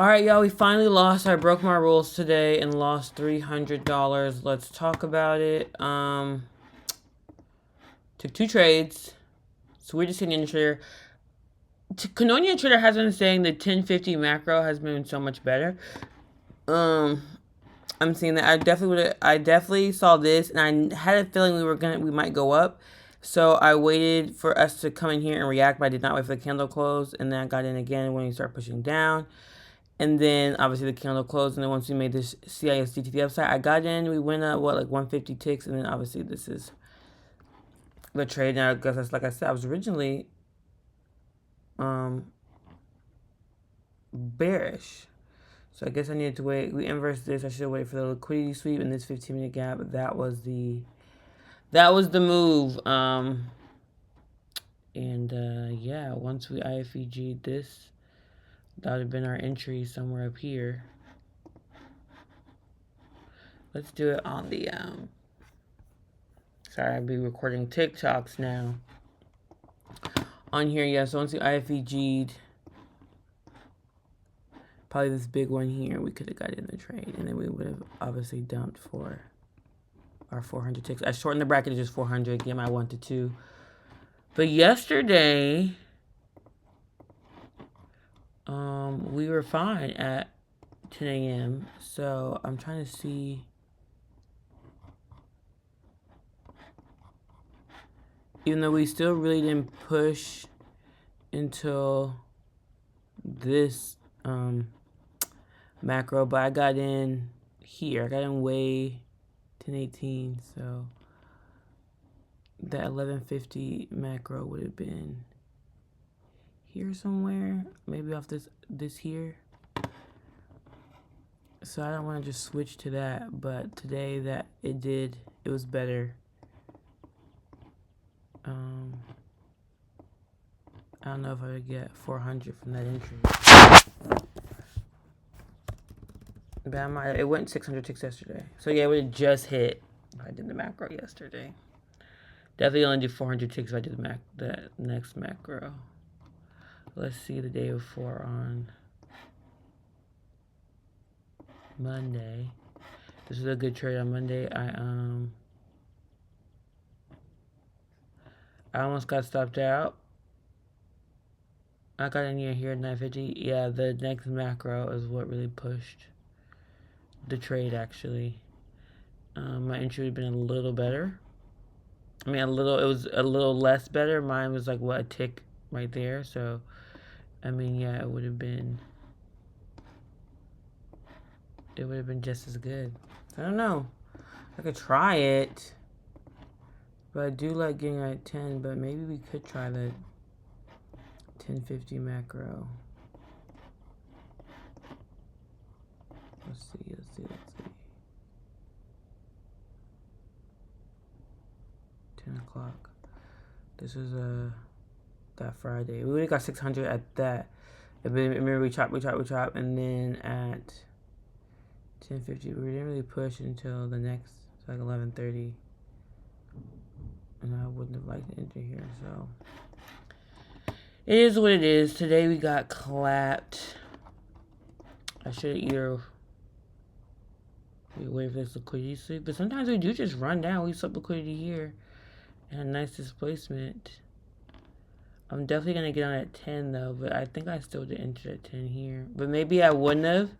Alright, y'all, we finally lost. I broke my rules today and lost $300. Let's talk about it. Took 2 trades. Swedish Canadian trader. Canadian trader has been saying the 1050 macro has been so much better. I'm seeing that. I definitely saw this, and I had a feeling we might go up. So I waited for us to come in here and react, but I did not wait for the candle close. And then I got in again when we start pushing down. And then obviously the candle closed, and then once we made this CISD to the upside, I got in. We went up like 150 ticks, and then obviously this is the trade. Now, because like I said, I was originally bearish. So I guess I needed to wait. We inversed this. I should wait for the liquidity sweep in this 15-minute gap. But that was the move. Yeah, once we IFEG'd this, that would have been our entry somewhere up here. Let's do it on the sorry, I'll be recording TikToks now. On here, yeah, so once we IFEG'd probably this big one here, we could have got in the trade, and then we would have obviously dumped for our 400 ticks. I shortened the bracket to just 400, again, I 1 to 2. But yesterday, we were fine at 10 a.m. So I'm trying to see. Even though we still really didn't push until this macro, but I got in here. I got in way 1018, so that 1150 macro would have been here somewhere, maybe off this here. So I don't want to just switch to that, but today that it was better. I don't know if I would get 400 from that entry. But it went 600 ticks yesterday. So yeah, it would have just hit if I did the macro yesterday. Definitely only do 400 ticks if I did the next macro. Let's see the day before on Monday. This is a good trade on Monday. I almost got stopped out. I got in here at 950. Yeah, the next macro is what really pushed the trade, actually. My entry would have been a little better. I mean, it was a little less better. Mine was like, what, a tick right there. So, I mean, yeah, it would have been just as good. I don't know. I could try it. But I do like getting at 10, but maybe we could try the 1050 macro. Let's see. 10 o'clock. This is that Friday. We would have got 600 at that. Remember, we chop, and then at 1050, we didn't really push until the next, like 11:30. And I wouldn't have liked to enter here, so it is what it is. Today we got clapped. I should either wait for this liquidity sweep, but sometimes we do just run down. We sweep liquidity here and a nice displacement. I'm definitely gonna get on at 10 though, but I think I still did enter at 10 here. But maybe I wouldn't have.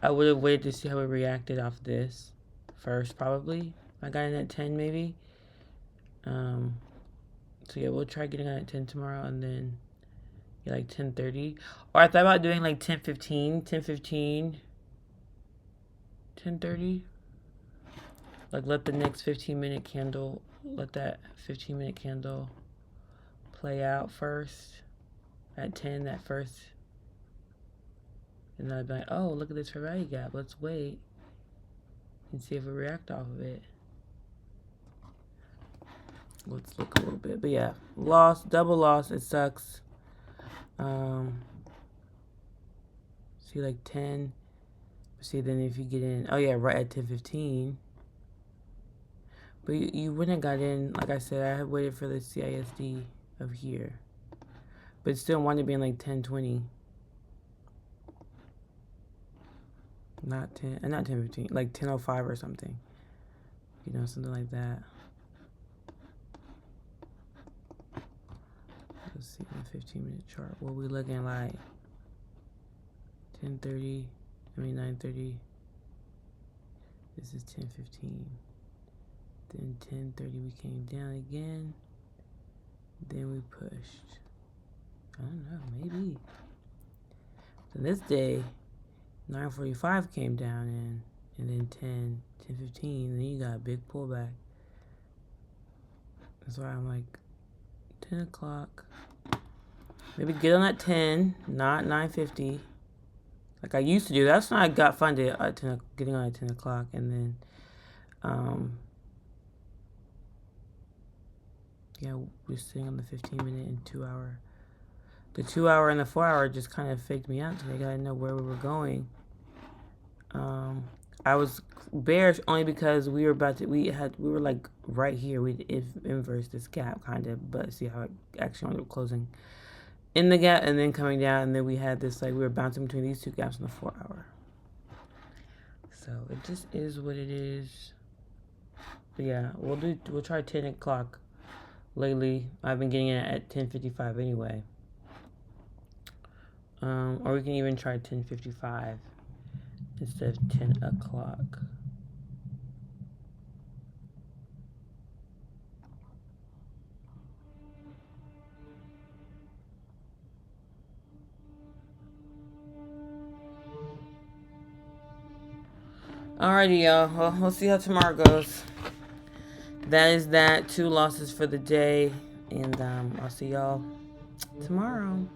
I would have waited to see how it reacted off this first, probably. I got in at 10 maybe. So yeah, we'll try getting on at 10 tomorrow, and then yeah, like 10:30. Or I thought about doing like 10:15, 10:30. Like let the next 15-minute candle, let that 15-minute candle play out first at 10, that first. And then I'd be like, oh, look at this fair value gap. Let's wait and see if we react off of it. Let's look a little bit. But yeah, double loss. It sucks. See, like 10. See, then if you get in, oh yeah, right at 10:15. But you wouldn't have got in, like I said, I had waited for the CISD of here. But it still wanted to be in like 10:20. Not 10, not 10:15, like 10:05 or something. You know, something like that. Let's see the 15-minute chart. What we looking like? 10:30. 9:30. This is 10:15. Then 10:30 we came down again. Then we pushed. I don't know, maybe. So this day, 9:45 came down in, and then 10:15, and then you got a big pullback. That's why I'm like, 10 o'clock. Maybe get on at 10, not 9:50. Like I used to do. That's when I got funded at 10, getting on at 10 o'clock, and then, yeah, we're sitting on the 15-minute and 2-hour. The 2-hour and the 4-hour just kind of faked me out today. I didn't know where we were going. I was bearish only because we were like right here. We inversed this gap kind of, but see how it actually ended up closing in the gap and then coming down, and then we had this like we were bouncing between these two gaps in the 4-hour. So it just is what it is. But yeah, we'll try 10 o'clock. Lately, I've been getting it at 10:55 anyway. Or we can even try 10:55 instead of 10 o'clock. Alrighty, y'all. Well, we'll see how tomorrow goes. That is that. 2 losses for the day. And I'll see y'all tomorrow.